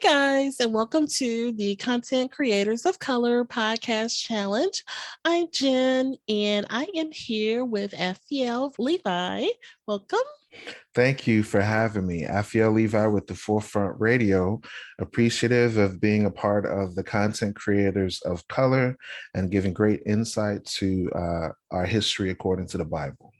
guys, and welcome to the Content Creators of Color Podcast Challenge. I'm Jen, and I am here with Aphiel Levi. Welcome. Thank you for having me. Aphiel Levi with the Forefront Radio, appreciative of being a part of the content creators of color and giving great insight to our history according to the Bible.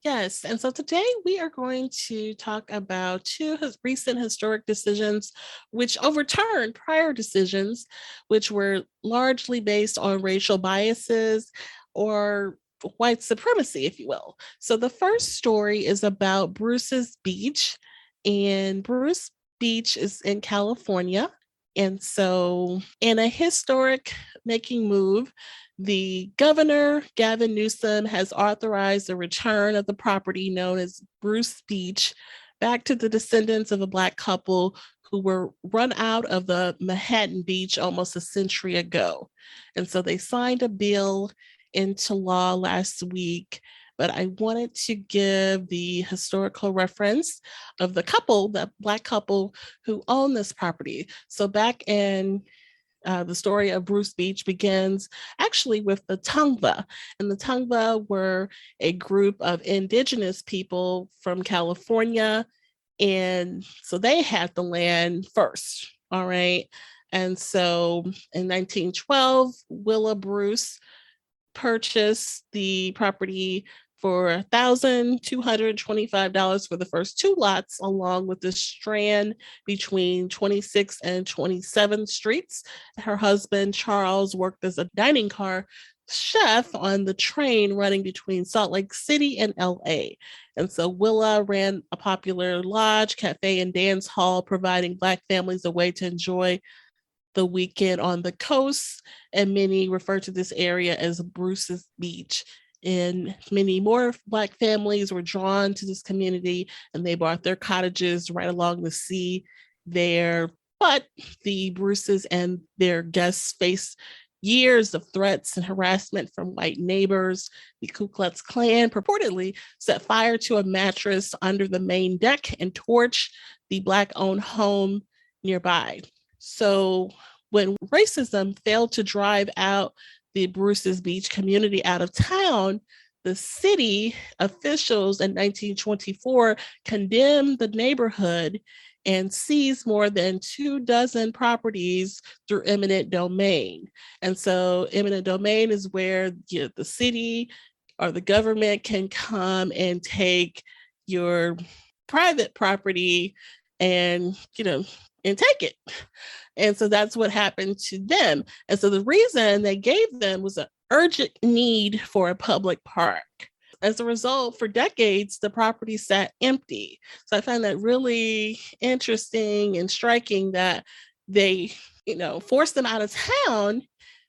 Yes, and so today we are going to talk about two recent historic decisions which overturned prior decisions, which were largely based on racial biases or white supremacy, if you will. So the first story is about Bruce's Beach, and Bruce Beach is in California. And so, in a historic making move, the governor, Gavin Newsom, has authorized the return of the property known as Bruce Beach back to the descendants of a Black couple who were run out of the Manhattan Beach almost a century ago. And so they signed a bill into law last week. But I wanted to give the historical reference of the Black couple who owned this property. So back in the story of Bruce Beach begins actually with the Tongva. And the Tongva were a group of indigenous people from California. And so they had the land first. All right. And so in 1912, Willa Bruce purchased the property for $1,225 for the first two lots, along with the strand between 26th and 27th Streets. Her husband, Charles, worked as a dining car chef on the train running between Salt Lake City and LA. And so Willa ran a popular lodge, cafe, and dance hall, providing Black families a way to enjoy the weekend on the coast. And many refer to this area as Bruce's Beach. And many more Black families were drawn to this community, and they bought their cottages right along the sea there. But the Bruces and their guests faced years of threats and harassment from white neighbors. The Ku Klux Klan purportedly set fire to a mattress under the main deck and torched the Black-owned home nearby. So when racism failed to drive out the Bruce's Beach community out of town, the city officials in 1924 condemned the neighborhood and seized more than 24 properties through eminent domain. And so eminent domain is where the city or the government can come and take your private property and, and take it. And so that's what happened to them. And so the reason they gave them was an urgent need for a public park. As a result, for decades, the property sat empty. So I find that really interesting and striking that they, forced them out of town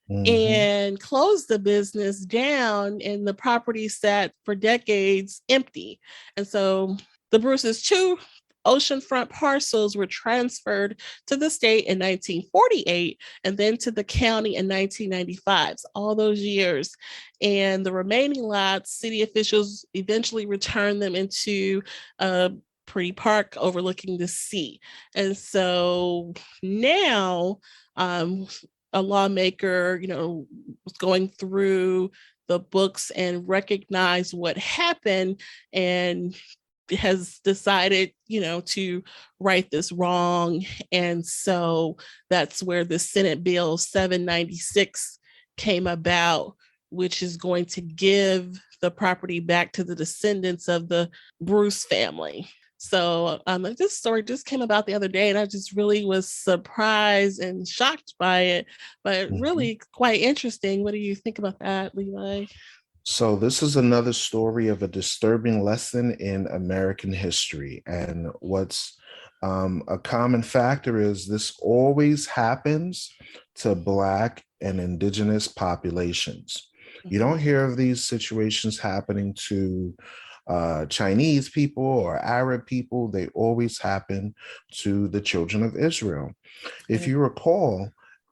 and closed the business down, and the property sat for decades empty. And so the Bruce's two oceanfront parcels were transferred to the state in 1948 and then to the county in 1995, all those years. And the remaining lots, city officials eventually returned them into a pretty park overlooking the sea. And so now a lawmaker, was going through the books and recognized what happened and has decided, to right this wrong. And so that's where the Senate Bill 796 came about, which is going to give the property back to the descendants of the Bruce family. So this story just came about the other day, and I just really was surprised and shocked by it, but really quite interesting. What do you think about that, Levi? So this is another story of a disturbing lesson in American history. And what's a common factor is this always happens to Black and Indigenous populations. You don't hear of these situations happening to Chinese people or Arab people. They always happen to the children of Israel. If you recall,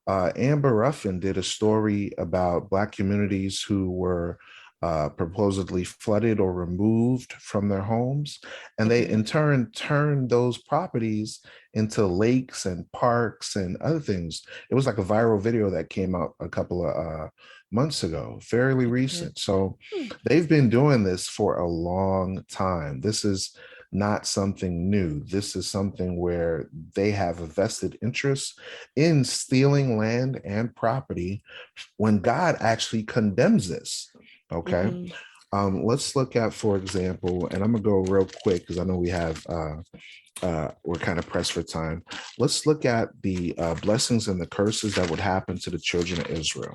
Amber Ruffin did a story about Black communities who were supposedly flooded or removed from their homes. And they Mhm. in turn turned those properties into lakes and parks and other things. It was like a viral video that came out a couple of months ago, fairly Okay. recent. So Hmm. they've been doing this for a long time. This is not something new. This is something where they have a vested interest in stealing land and property when God actually condemns this. Okay. Mhm. Let's look at, for example, and I'm gonna go real quick because I know we're kind of pressed for time. Let's look at the blessings and the curses that would happen to the children of Israel.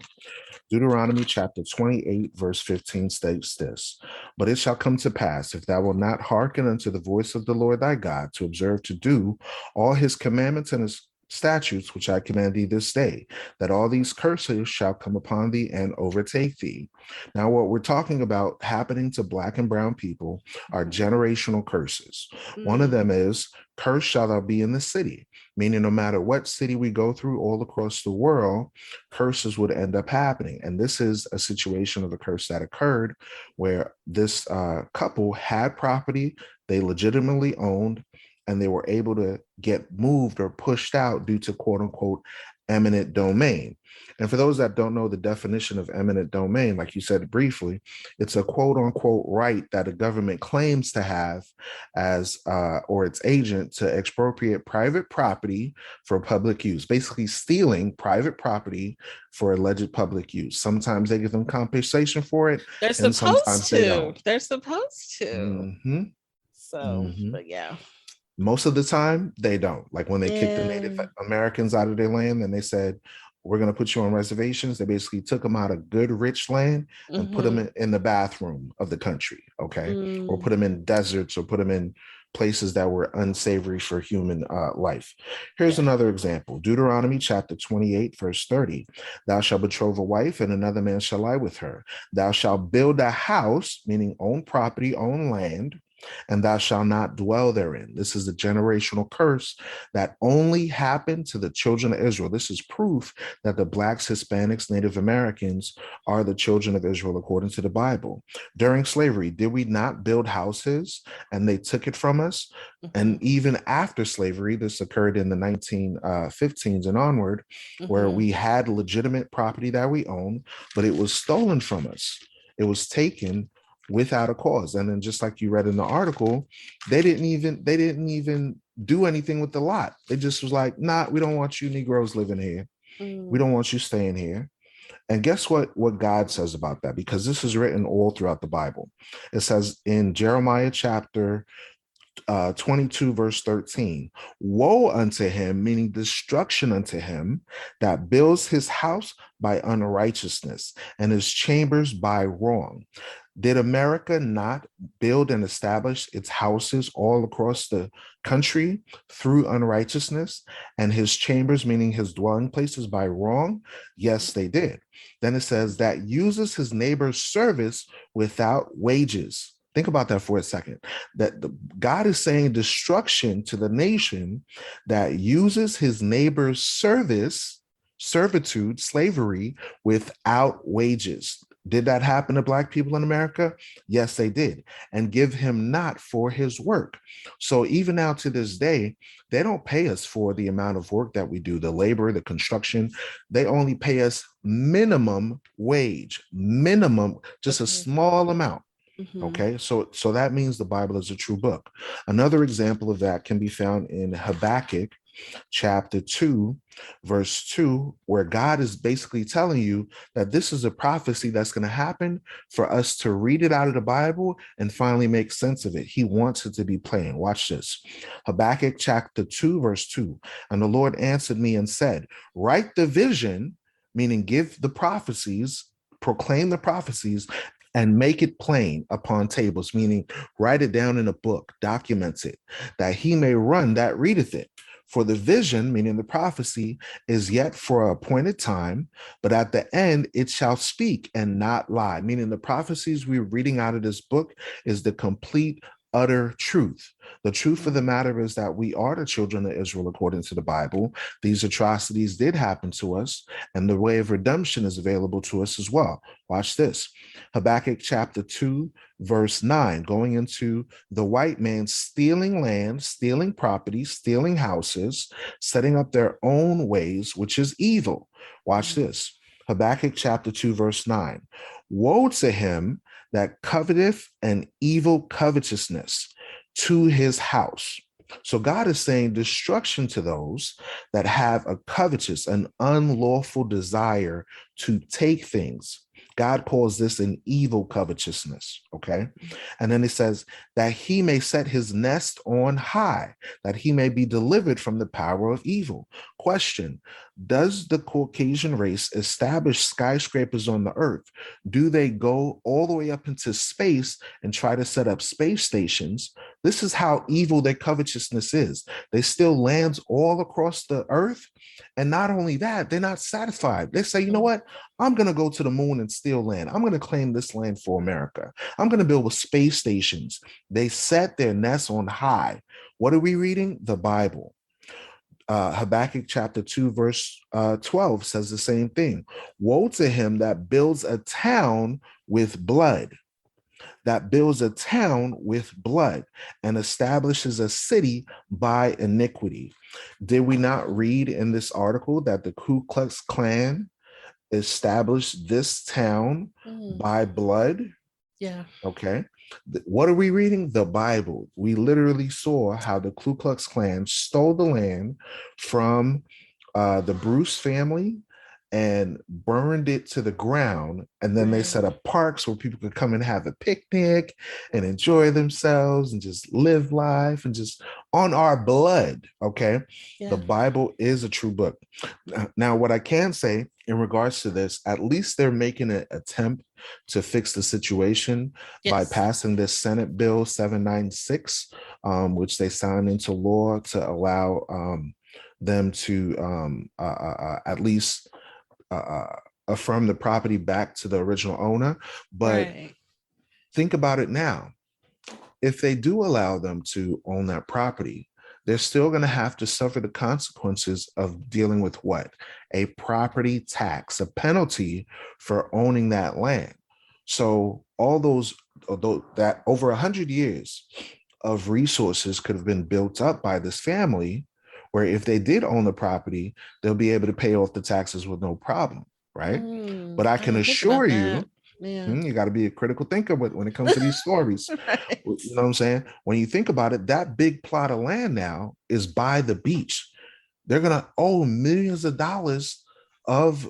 Deuteronomy chapter 28, verse 15 states this: But it shall come to pass, if thou wilt not hearken unto the voice of the Lord thy God, to observe to do all his commandments and his statutes, which I command thee this day, that all these curses shall come upon thee and overtake thee. Now, what we're talking about happening to Black and brown people are generational curses. One of them Mm. is, cursed shall thou be in the city, meaning no matter what city we go through all across the world, curses would end up happening. And this is a situation of a curse that occurred where this couple had property they legitimately owned, and they were able to get moved or pushed out due to quote unquote eminent domain. And for those that don't know the definition of eminent domain, like you said briefly, it's a quote unquote right that a government claims to have as or its agent to expropriate private property for public use, basically stealing private property for alleged public use. Sometimes they give them compensation for it, They're and supposed sometimes they to. don't. They're supposed to. Mm-hmm. So, Mm-hmm. but yeah. Most of the time, they don't. Like when they kicked the Native Yeah. Americans out of their land and they said, we're going to put you on reservations. They basically took them out of good, rich land and put them Mm-hmm. in the bathroom of the country, okay? Or Mm. put them in deserts or put them in places that were unsavory for human life. Here's Yeah. another example. Deuteronomy chapter 28, verse 30. Thou shalt betroth a wife, and another man shall lie with her. Thou shalt build a house, meaning own property, own land, and thou shalt not dwell therein. This is a generational curse that only happened to the children of Israel. This is proof that the Blacks, Hispanics, Native Americans are the children of Israel according to the Bible. During slavery, did we not build houses and they took it from us? Mm-hmm. And even after slavery, this occurred in the 1915s and onward, where Mm-hmm. we had legitimate property that we owned, but it was stolen from us. It was taken without a cause. And then just like you read in the article, they didn't even do anything with the lot. They just was like, nah, we don't want you Negroes living here. We Mm. don't want you staying here. And guess what God says about that? Because this is written all throughout the Bible. It says in Jeremiah chapter 22, verse 13, woe unto him, meaning destruction unto him, that builds his house by unrighteousness and his chambers by wrong. Did America not build and establish its houses all across the country through unrighteousness, and his chambers, meaning his dwelling places, by wrong? Yes, they did. Then it says that uses his neighbor's service without wages. Think about that for a second. God is saying destruction to the nation that uses his neighbor's service, servitude, slavery, without wages. Did that happen to Black people in America? Yes, they did. And give him not for his work. So even now to this day, they don't pay us for the amount of work that we do, the labor, the construction. They only pay us minimum wage, minimum, just a Okay. small amount. Mm-hmm. Okay, so that means the Bible is a true book. Another example of that can be found in Habakkuk chapter 2, verse 2, where God is basically telling you that this is a prophecy that's going to happen for us to read it out of the Bible and finally make sense of it. He wants it to be plain. Watch this. Habakkuk chapter 2, verse 2. And the Lord answered me and said, write the vision, meaning give the prophecies, proclaim the prophecies, and make it plain upon tables, meaning write it down in a book, documents it, that he may run that readeth it. For the vision, meaning the prophecy, is yet for an appointed time, but at the end it shall speak and not lie. Meaning the prophecies we're reading out of this book is the complete utter truth. The truth of the matter is that we are the children of Israel according to the Bible. These atrocities did happen to us, and the way of redemption is available to us as well. Watch this. Habakkuk chapter 2, verse 9, going into the white man stealing land, stealing property, stealing houses, setting up their own ways, which is evil. Watch this. Habakkuk chapter 2, verse 9. Woe to him that coveteth an evil covetousness to his house. So God is saying destruction to those that have a covetous, an unlawful desire to take things. God calls this an evil covetousness, okay? And then it says that he may set his nest on high, that he may be delivered from the power of evil. Question, does the Caucasian race establish skyscrapers on the earth? Do they go all the way up into space and try to set up space stations? This is how evil their covetousness is. They steal lands all across the earth. And not only that, they're not satisfied. They say, you know what? I'm going to go to the moon and steal land. I'm going to claim this land for America. I'm going to build space stations. They set their nests on high. What are we reading? The Bible. Habakkuk chapter 2, verse 12 says the same thing. Woe to him that builds a town with blood, that builds a town with blood and establishes a city by iniquity. Did we not read in this article that the Ku Klux Klan established this town by blood? Yeah. Okay. What are we reading? The Bible. We literally saw how the Ku Klux Klan stole the land from the Bruce family and burned it to the ground. And then they set up parks where people could come and have a picnic and enjoy themselves and just live life and just on our blood. Okay. Yeah. The Bible is a true book. Now, what I can say in regards to this, at least they're making an attempt to fix the situation by passing this Senate Bill 796, which they signed into law to allow them to at least affirm the property back to the original owner. But think about it now. If they do allow them to own that property, they're still going to have to suffer the consequences of dealing with what? A property tax, a penalty for owning that land. So all those, that over 100 years of resources could have been built up by this family, where if they did own the property, they'll be able to pay off the taxes with no problem, right? But I can assure you, you got to be a critical thinker when it comes to these stories. Right. You know what I'm saying? When you think about it, that big plot of land now is by the beach. They're going to owe millions of dollars of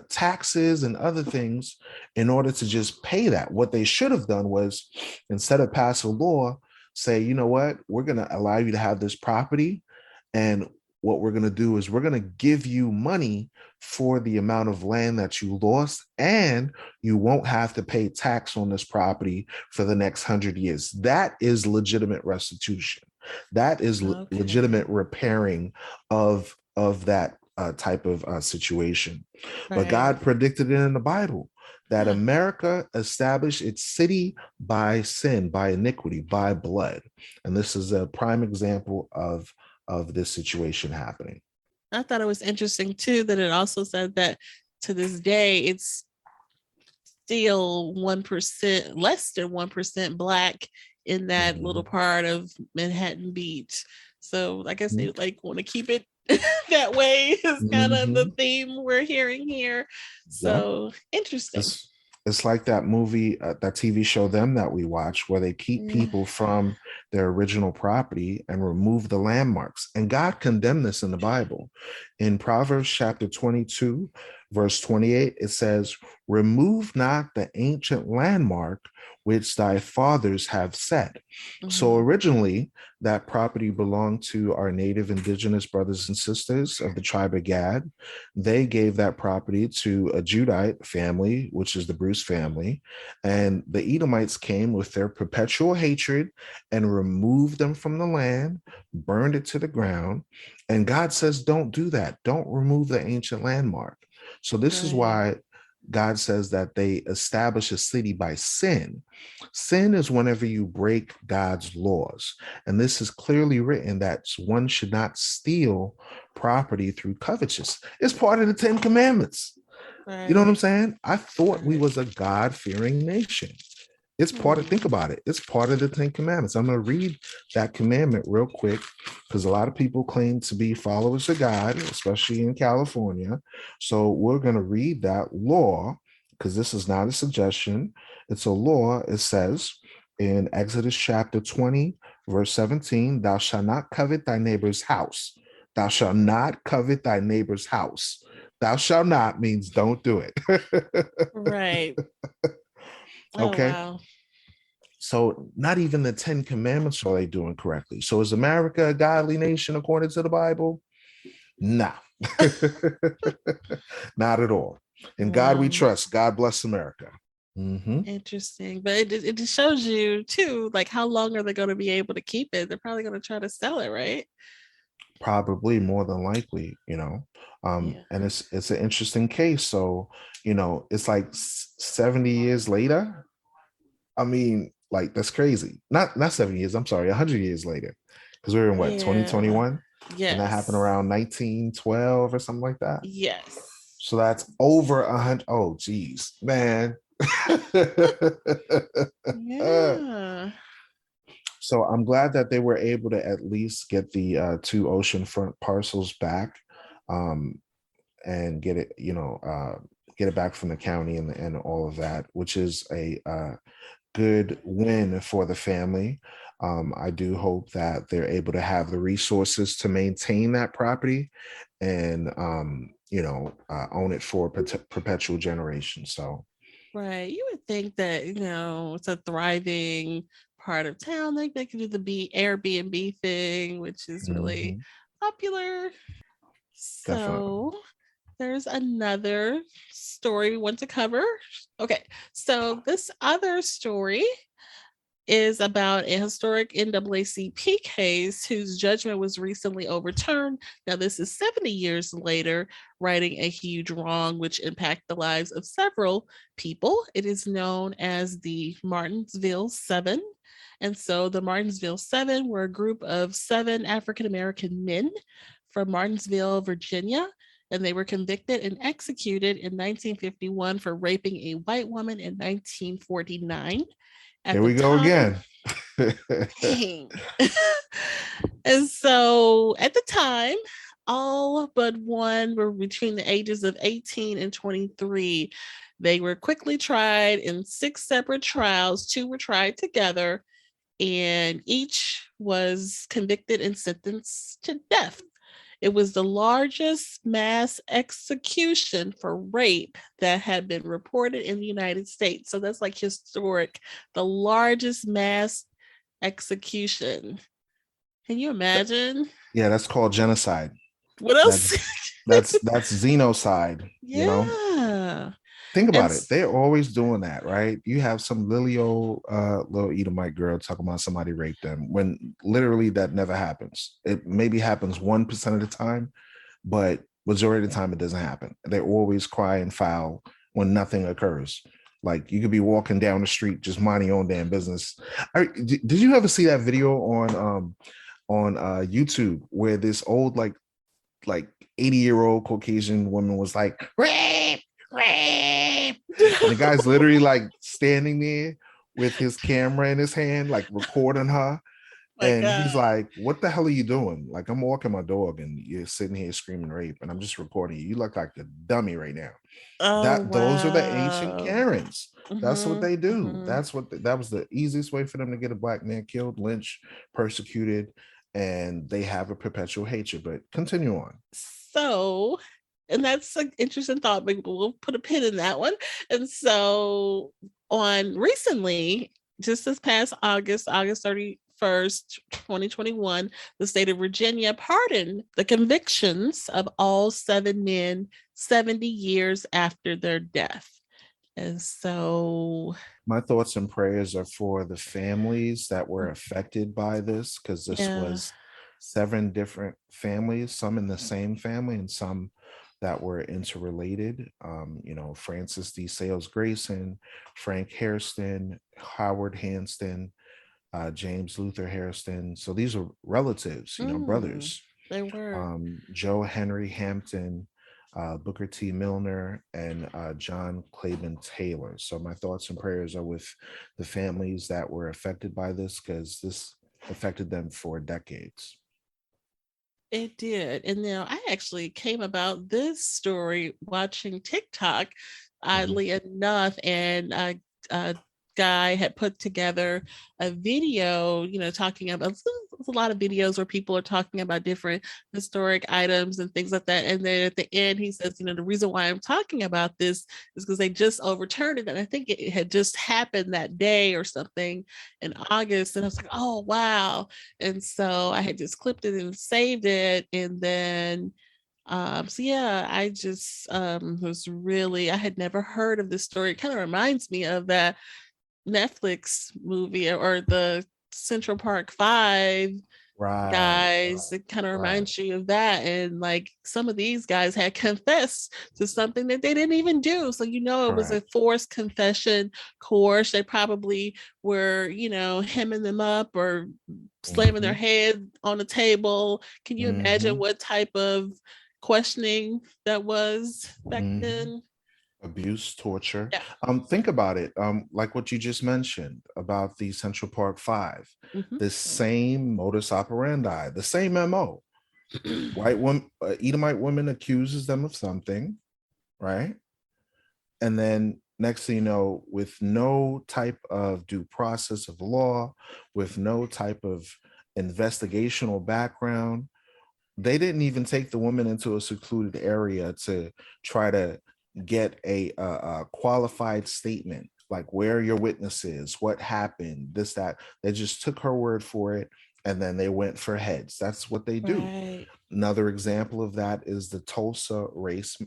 taxes and other things in order to just pay that. What they should have done was, instead of pass a law, say, you know what, we're going to allow you to have this property. And what we're going to do is we're going to give you money for the amount of land that you lost, and you won't have to pay tax on this property for the next 100 years. That is legitimate restitution. That is legitimate repairing of that type of situation. But God predicted it in the Bible that America established its city by sin, by iniquity, by blood. And this is a prime example of this situation happening. I thought it was interesting too that it also said that to this day it's still 1%, less than 1% Black in that little part of Manhattan Beach. So I guess they like want to keep it that way is kind of the theme we're hearing here. So interesting. It's like that movie, that TV show, Them, that we watch, where they keep people from their original property and remove the landmarks. And God condemned this in the Bible. In Proverbs chapter 22, verse 28, it says, remove not the ancient landmark which thy fathers have set. So originally, that property belonged to our native indigenous brothers and sisters of the tribe of Gad. They gave that property to a Judite family, which is the Bruce family. And the Edomites came with their perpetual hatred and removed them from the land, burned it to the ground. And God says, don't do that. Don't remove the ancient landmark. So this is why God says that they establish a city by sin. Sin is whenever you break God's laws. And this is clearly written that one should not steal property through covetousness. It's part of the 10 Commandments. Right. You know what I'm saying? I thought we Right. was a God-fearing nation. It's part of, think about it, it's part of the 10 Commandments. I'm going to read that commandment real quick because a lot of people claim to be followers of God, especially in California. So we're going to read that law because this is not a suggestion. It's a law. It says in Exodus chapter 20, verse 17, thou shalt not covet thy neighbor's house. Thou shalt not covet thy neighbor's house. Thou shalt not means don't do it. Right. Okay. Oh, wow. So not even the 10 Commandments are they doing correctly. So is America a godly nation according to the Bible? Nah. Not at all. In God we trust. God bless America. Mm-hmm. Interesting. But it just shows you too, like how long are they going to be able to keep it? They're probably going to try to sell it, right? Probably, more than likely, and it's an interesting case. So, it's like 70 years later. I mean, like, that's crazy. Not 70 years, I'm sorry, 100 years later. Because we were in what, 2021? Yes. And that happened around 1912 or something like that. Yes. So that's over 100. Oh, geez, man. Yeah. So I'm glad that they were able to at least get the 2 oceanfront parcels back, and get it, get it back from the county and all of that, which is a good win for the family. I do hope that they're able to have the resources to maintain that property and, own it for perpetual generations. So, right. You would think that, it's a thriving part of town. Like they could do the Airbnb thing, which is really popular. So definitely. there's another story we want to cover. Okay. So this other story is about a historic NAACP case whose judgment was recently overturned. Now, this is 70 years later, righting a huge wrong which impacted the lives of several people. It is known as the Martinsville Seven. And so the Martinsville Seven were a group of 7 African American men from Martinsville, Virginia, and they were convicted and executed in 1951 for raping a white woman in 1949. Here we go again. And so at the time, all but one were between the ages of 18 and 23. They were quickly tried in 6 separate trials. 2 were tried together, and each was convicted and sentenced to death. It was the largest mass execution for rape that had been reported in the United States. So that's like historic, the largest mass execution. Can you imagine? Yeah, that's called genocide. What else? That's xenocide. Yeah. Think about it. They're always doing that, right? You have some little Edomite girl talking about somebody raped them when literally that never happens. It maybe happens 1% of the time, but majority of the time it doesn't happen. They always cry and foul when nothing occurs. Like you could be walking down the street just minding your own damn business. Did you ever see that video on YouTube where this old like 80-year-old Caucasian woman was like, rape, rape. And the guy's literally like standing there with his camera in his hand, like recording her. And he's like, what the hell are you doing? Like, I'm walking my dog and you're sitting here screaming rape and I'm just recording you. You look like a dummy right now. Those are the ancient Karens. That's what they do. That's what that was the easiest way for them to get a black man killed, lynched, persecuted, and they have a perpetual hatred. But continue on. So, and that's an interesting thought, but we'll put a pin in that one. And so on recently, just this past August 31st, 2021, the state of Virginia pardoned the convictions of all 7 men 70 years after their death. And so my thoughts and prayers are for the families that were affected by this, because this was 7 different families, some in the same family and some that were interrelated. Francis D. Sales Grayson, Frank Hairston, Howard Hanston, James Luther Hairston. So these are relatives, Mm, brothers. they were. Joe Henry Hampton, Booker T. Milner, and John Claiborne Taylor. So my thoughts and prayers are with the families that were affected by this, because this affected them for decades. It did. And now I actually came about this story watching TikTok, Mhm. oddly enough, and a guy had put together a video, talking about a lot of videos where people are talking about different historic items and things like that. And then at the end, he says, the reason why I'm talking about this is because they just overturned it. And I think it had just happened that day or something in August. And I was like, oh, wow. And so I had just clipped it and saved it. And then, so yeah, I just was really, I had never heard of this story. It kind of reminds me of that Netflix movie or the Central Park Five Right, guys. It kind of right, reminds you of that. And like some of these guys had confessed to something that they didn't even do. So, it was a correct. forced confession, coerced. They probably were, hemming them up or slamming their Hmm. head on the table. Can you imagine Hmm. what type of questioning that was back Hmm. then? Abuse, torture. Yeah. Think about it. Like what you just mentioned about the Central Park Five, Hmm. the same modus operandi, the same MO. White woman, Edomite woman accuses them of something, right? And then next thing you know, with no type of due process of law, with no type of investigational background, they didn't even take the woman into a secluded area to try to get a qualified statement, like where are your witnesses, what happened, this, that. They just took her word for it, and then they went for heads. That's what they do. Right. Another example of that is the Tulsa race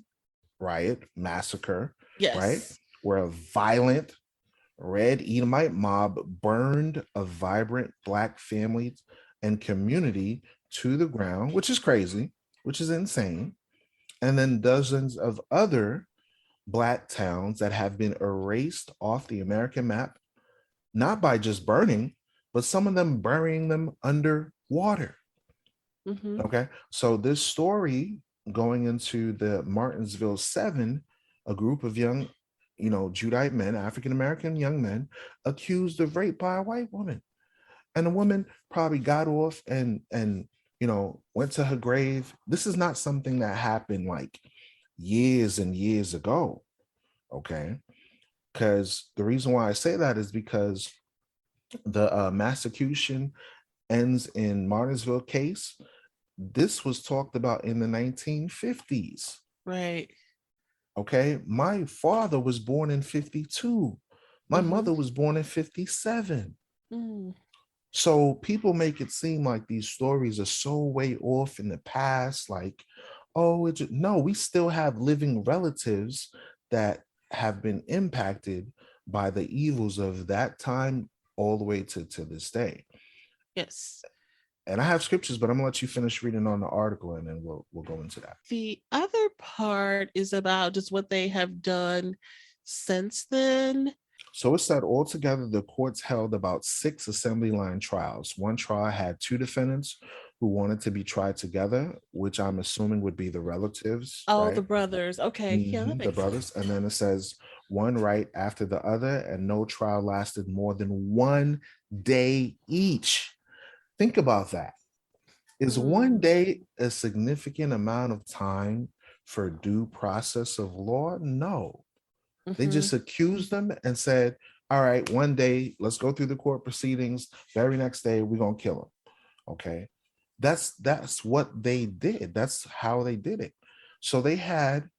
riot massacre, right? Yes. Where a violent red Edomite mob burned a vibrant Black family and community to the ground, which is crazy, which is insane. And then dozens of other Black towns that have been erased off the American map, not by just burning, but some of them burying them underwater. Hmm. Okay. So this story going into the Martinsville Seven, a group of young, Judite men, African American young men, accused of rape by a white woman. And the woman probably got off and went to her grave. This is not something that happened like years and years ago. Okay. Because the reason why I say that is because the Massacution ends in Martinsville case. This was talked about in the 1950s. Right. Okay. My father was born in 52. My Hmm. mother was born in 57. Mm. So people make it seem like these stories are so way off in the past. Like, oh, no, we still have living relatives that have been impacted by the evils of that time all the way to this day. Yes. And I have scriptures, but I'm gonna let you finish reading on the article, and then we'll go into that. The other part is about just what they have done since then. So it said altogether, the courts held about 6 assembly line trials. One trial had 2 defendants who wanted to be tried together, which I'm assuming would be the relatives, Oh, the right? brothers. Okay. Yeah, that The makes sense. brothers. And then it says one right after the other, and no trial lasted more than 1 day each. Think about that. Is one Mm. day a significant amount of time for due process of law? No. They Hmm. just accused them and said, all right, 1 day, let's go through the court proceedings. Very next day, we're gonna kill him. Okay. That's what they did. That's how they did it. So they had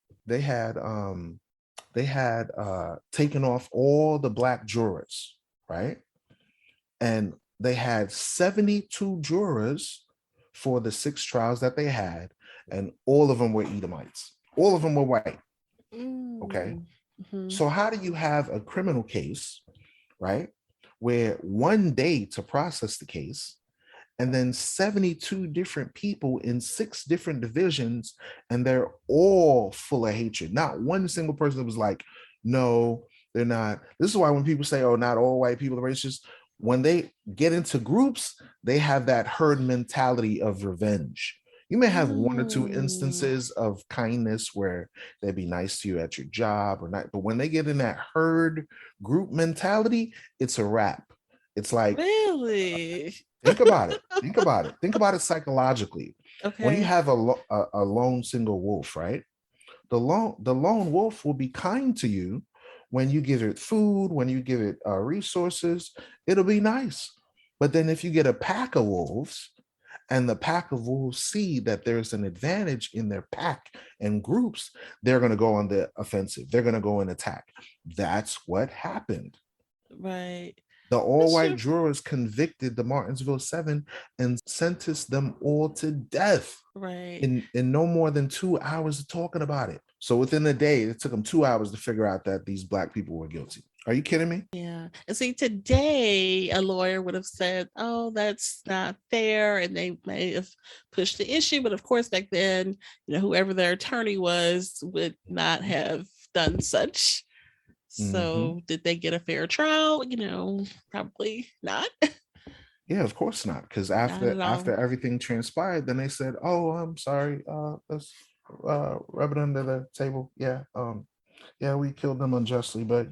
taken off all the Black jurors, right? And they had 72 jurors for the 6 trials that they had, and all of them were Edomites. All of them were white. Okay. Mm. Hmm. So how do you have a criminal case, right? Where 1 day to process the case, and then 72 different people in 6 different divisions, and they're all full of hatred. Not one single person that was like, no, they're not. This is why when people say, oh, not all white people are racist, when they get into groups, they have that herd mentality of revenge. You may have 1 or 2 Mm, instances of kindness where they'd be nice to you at your job or not, but when they get in that herd group mentality, it's a wrap. It's like, really? think about it. Think about it. Think about it psychologically. When you Okay. have a lone single wolf, right? The lone wolf will be kind to you when you give it food, when you give it resources. It'll be nice. But then if you get a pack of wolves, and the pack of wolves see that there's an advantage in their pack and groups, they're going to go on the offensive. They're going to go and attack. That's what happened. Right. The That's all-white true. jurors convicted the Martinsville Seven and sentenced them all to death Right. in no more than 2 hours of talking about it. So within a day, it took them 2 hours to figure out that these Black people were guilty. Are you kidding me? Yeah. And see, today a lawyer would have said, oh, that's not fair. And they may have pushed the issue. But of course, back then, whoever their attorney was would not have done such. Mm-hmm. So did they get a fair trial? Probably not. Yeah, of course not. Because Not after at all. after everything transpired, then they said, "Oh, I'm sorry. Let's rub it under the table. Yeah, yeah, we killed them unjustly, but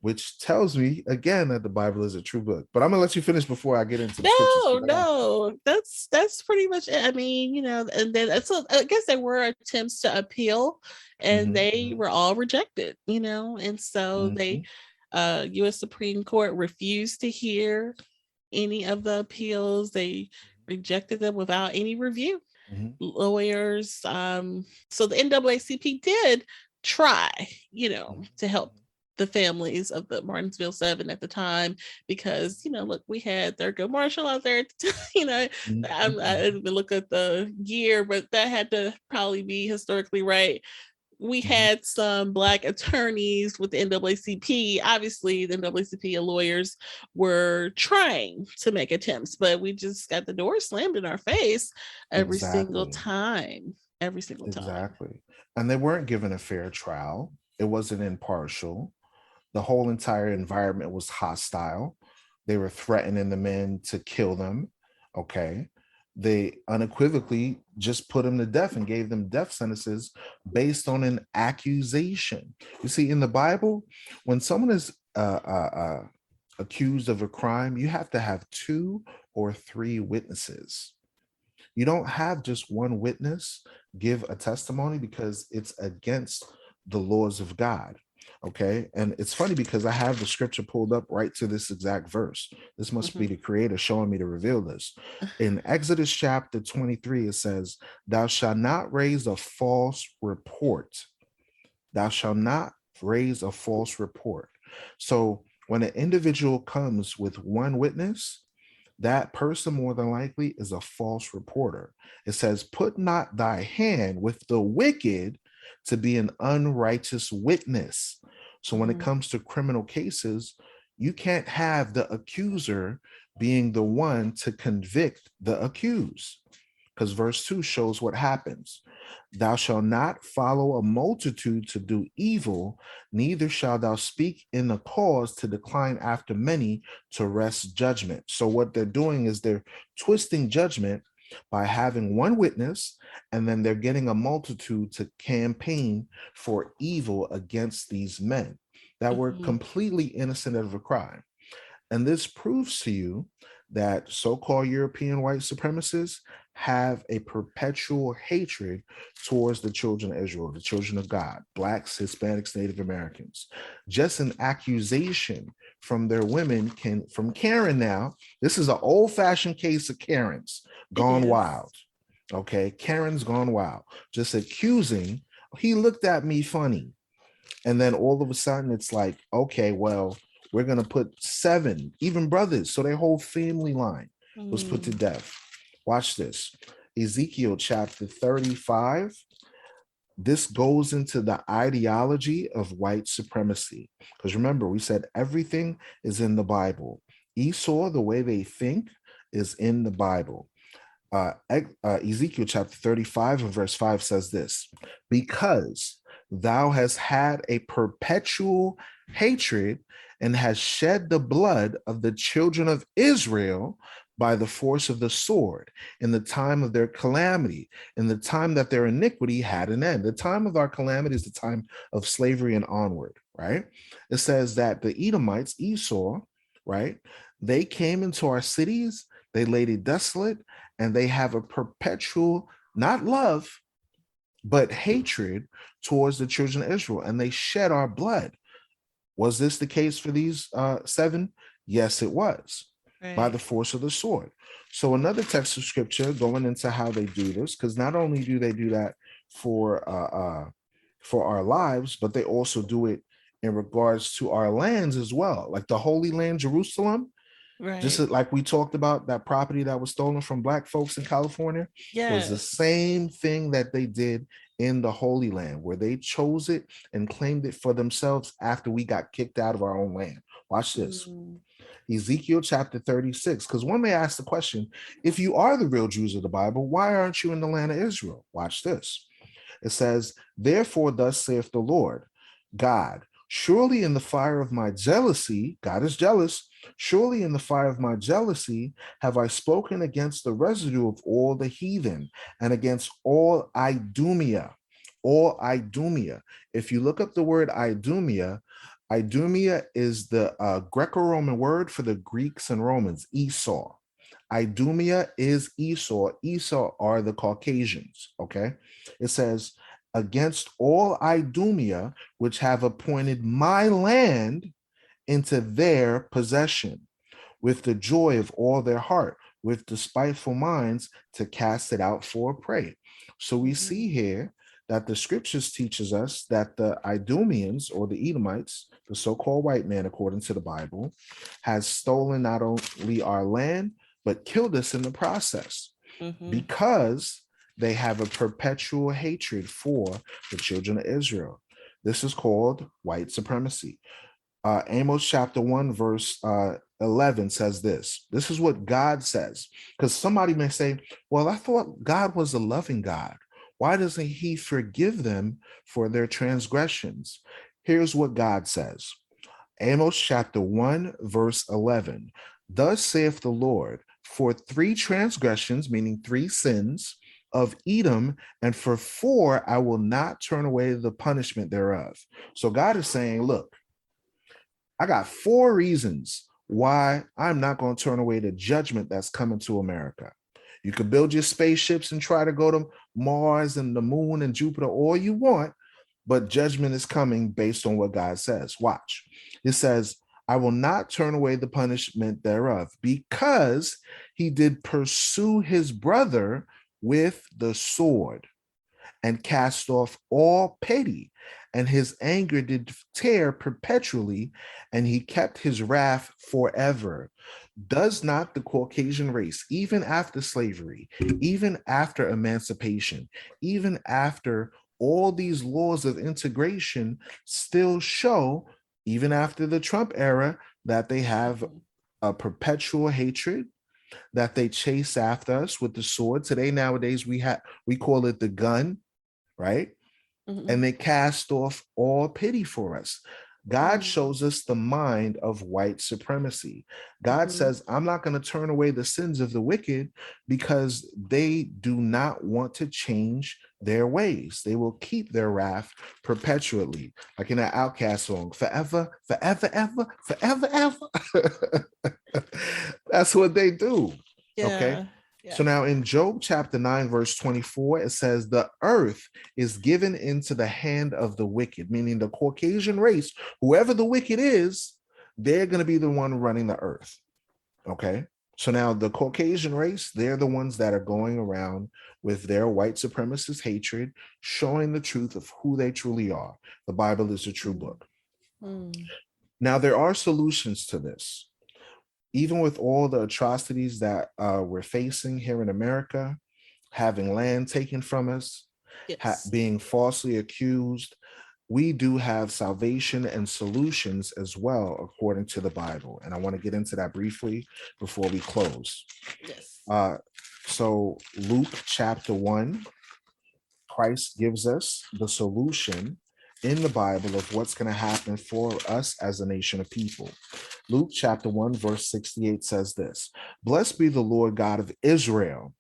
which tells me again that the Bible is a true book. But I'm gonna let you finish before I get into the scriptures. No, 'Cause I got no, that's pretty much it. I mean, and then so I guess there were attempts to appeal, and Mhm, they were all rejected. And so they, mhm, U.S. Supreme Court refused to hear any of the appeals. They rejected them without any review. mhm, Lawyers, so the NAACP did try, mhm, to help the families of the Martinsville Seven at the time, because look, we had Thurgood Marshall out there. mhm, I mhm, didn't look at the year, but that had to probably be historically right. We mhm. had some Black attorneys with the NAACP. Obviously, the NAACP lawyers were trying to make attempts, but we just got the door slammed in our face every single Exactly. time. Every single time. Exactly. And they weren't given a fair trial. It wasn't impartial. The whole entire environment was hostile. They were threatening the men to kill them. Okay. They unequivocally just put them to death and gave them death sentences based on an accusation. You see, in the Bible, when someone is accused of a crime, you have to have 2 or 3 witnesses. You don't have just one witness give a testimony because it's against the laws of God. Okay. And it's funny because I have the scripture pulled up right to this exact verse. This must be Mhm. the creator showing me to reveal this. In Exodus chapter 23, it says, "Thou shalt not raise a false report. Thou shalt not raise a false report." So when an individual comes with one witness, that person more than likely is a false reporter. It says, "Put not thy hand with the wicked to be an unrighteous witness." So when it Mhm. comes to criminal cases, you can't have the accuser being the one to convict the accused, because verse 2 shows what happens. "Thou shalt not follow a multitude to do evil, neither shalt thou speak in a cause to decline after many to wrest judgment." So, what they're doing is they're twisting judgment by having one witness, and then they're getting a multitude to campaign for evil against these men that were Mhm. completely innocent of a crime. And this proves to you that so-called European white supremacists have a perpetual hatred towards the children of Israel, the children of God, Blacks, Hispanics, Native Americans. Just an accusation from their women from Karen now. This is an old-fashioned case of Karen's It gone is. wild. Okay, Karen's gone wild. Just accusing, he looked at me funny. And then all of a sudden it's like, okay, well, we're going to put 7, even brothers. So their whole family line was put to Mm. death. Watch this. Ezekiel chapter 35. This goes into the ideology of white supremacy. Because remember, we said everything is in the Bible. Esau, the way they think, is in the Bible. Ezekiel chapter 35 and verse 5 says this: because thou hast had a perpetual hatred and has shed the blood of the children of Israel by the force of the sword in the time of their calamity, in the time that their iniquity had an end. The time of our calamity is the time of slavery and onward, right? It says that the Edomites, Esau, right, they came into our cities, they laid it desolate, and they have a perpetual, not love, but hatred towards the children of Israel, and they shed our blood. Was this the case for these seven? Yes, it was, by the force of the sword. So another text of scripture going into how they do this, because not only do they do that for our lives, but they also do it in regards to our lands as well, like the Holy Land, Jerusalem. Right. Just like we talked about that property that was stolen from Black folks in California, was the same thing that they did in the Holy Land, where they chose it and claimed it for themselves after we got kicked out of our own land. Watch this. Ezekiel chapter 36, because one may ask the question, if you are the real Jews of the Bible, why aren't you in the land of Israel? Watch this. It says, therefore, thus saith the Lord God, surely in the fire of my jealousy, God is jealous, surely in the fire of my jealousy have I spoken against the residue of all the heathen and against all Idumea. All Idumea. If you look up the word Idumea, Idumea is the Greco-Roman word for the Greeks and Romans, Esau. Idumea is Esau. Esau are the Caucasians, okay? It says, against all Idumea, which have appointed my land into their possession, with the joy of all their heart, with despiteful minds to cast it out for a prey. So we see here that the scriptures teaches us that the Idumeans, or the Edomites, the so-called white man, according to the Bible, has stolen not only our land, but killed us in the process, because they have a perpetual hatred for the children of Israel. This is called white supremacy. Amos chapter 1, verse 11 says this. This is what God says. Because somebody may say, well, I thought God was a loving God. Why doesn't he forgive them for their transgressions? Here's what God says. Amos chapter 1, verse 11. Thus saith the Lord, for 3 transgressions, meaning 3 sins, of Edom, and for 4 I will not turn away the punishment thereof. So God is saying, look, I got 4 reasons why I'm not going to turn away the judgment that's coming to America. You can build your spaceships and try to go to Mars and the moon and Jupiter all you want, but judgment is coming based on what God says. Watch. It says, I will not turn away the punishment thereof, because he did pursue his brother with the sword and cast off all pity, and his anger did tear perpetually, and he kept his wrath forever. Does not the Caucasian race, even after slavery, even after emancipation, even after all these laws of integration, still show, even after the Trump era, that they have a perpetual hatred, that they chase after us with the sword? Today, nowadays, we call it the gun, right? And they cast off all pity for us. God shows us the mind of white supremacy. God says, I'm not going to turn away the sins of the wicked, because they do not want to change their ways. They will keep their wrath perpetually, like in that Outcast song, forever, forever, ever, forever, ever. That's what they do. Okay. Yeah. So now in Job chapter 9, verse 24, it says, the earth is given into the hand of the wicked, meaning the Caucasian race, whoever the wicked is, they're going to be the one running the earth. Okay. So now the Caucasian race, they're the ones that are going around with their white supremacist hatred, showing the truth of who they truly are. The Bible is a true book. Now there are solutions to this. Even with all the atrocities that we're facing here in America, having land taken from us, being falsely accused, we do have salvation and solutions as well, according to the Bible. And I want to get into that briefly before we close. Yes. So Luke chapter 1, Christ gives us the solution in the Bible of what's going to happen for us as a nation of people. Luke chapter 1, verse 68 says this: "Blessed be the Lord God of Israel,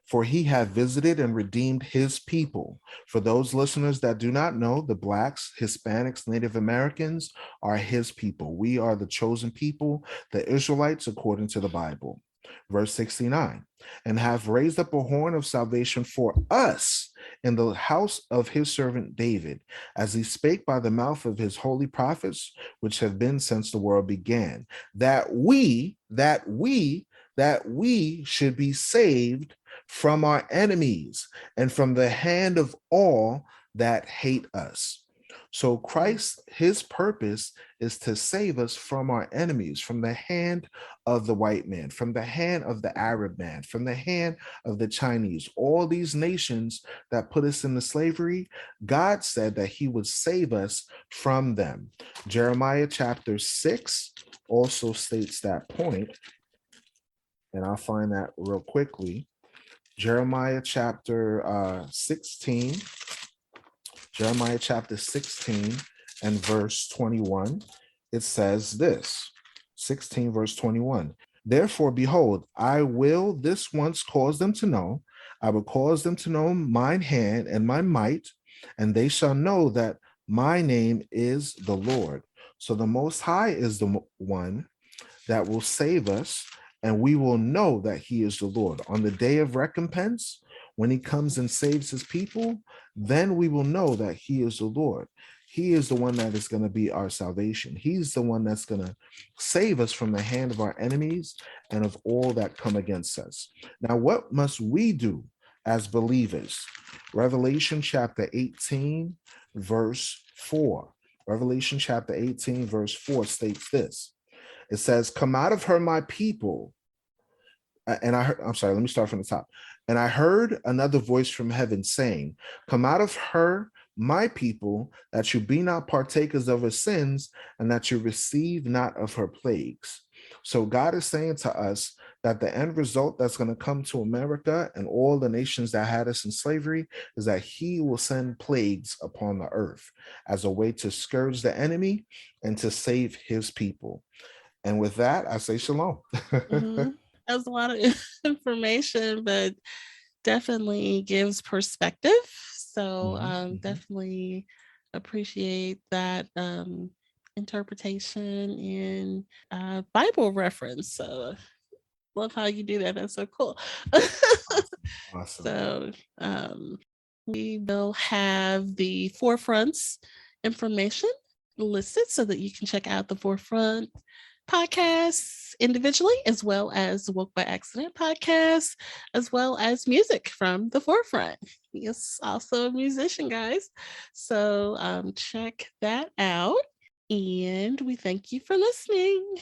for he hath visited and redeemed his people." For those listeners that do not know, the Blacks, Hispanics, Native Americans are his people. We are the chosen people, the Israelites, according to the Bible. Verse 69, "And have raised up a horn of salvation for us in the house of his servant David, as he spake by the mouth of his holy prophets, which have been since the world began, that we should be saved from our enemies and from the hand of all that hate us." So Christ, his purpose is to save us from our enemies, from the hand of the white man, from the hand of the Arab man, from the hand of the Chinese, all these nations that put us into slavery. God said that he would save us from them. Jeremiah chapter 6 also states that point, and I'll find that real quickly. Jeremiah chapter 16 and verse 21, it says this, 16 verse 21, "Therefore, behold, I will this once cause them to know, I will cause them to know mine hand and my might, and they shall know that my name is the Lord." So the Most High is the one that will save us, and we will know that he is the Lord. On the day of recompense, when he comes and saves his people, then we will know that he is the Lord. He is the one that is going to be our salvation. He's the one that's going to save us from the hand of our enemies and of all that come against us. Now, what must we do as believers? Revelation chapter 18, verse 4. Revelation chapter 18, verse 4 states this. It says, "Come out of her, my people." And I'm sorry, let me start from the top. "And I heard another voice from heaven saying, Come out of her, my people, that you be not partakers of her sins, and that you receive not of her plagues." So God is saying to us that the end result that's going to come to America and all the nations that had us in slavery is that he will send plagues upon the earth as a way to scourge the enemy and to save his people. And with that, I say shalom. Mm-hmm. That was a lot of information, but definitely gives perspective. So definitely appreciate that interpretation and Bible reference. So love how you do that. That's so cool. Awesome. So we will have the Forefronts information listed so that you can check out the Forefront podcasts individually, as well as Woke by Accident podcast, as well as music from the Forefront. He's also a musician, guys. So check that out. And we thank you for listening.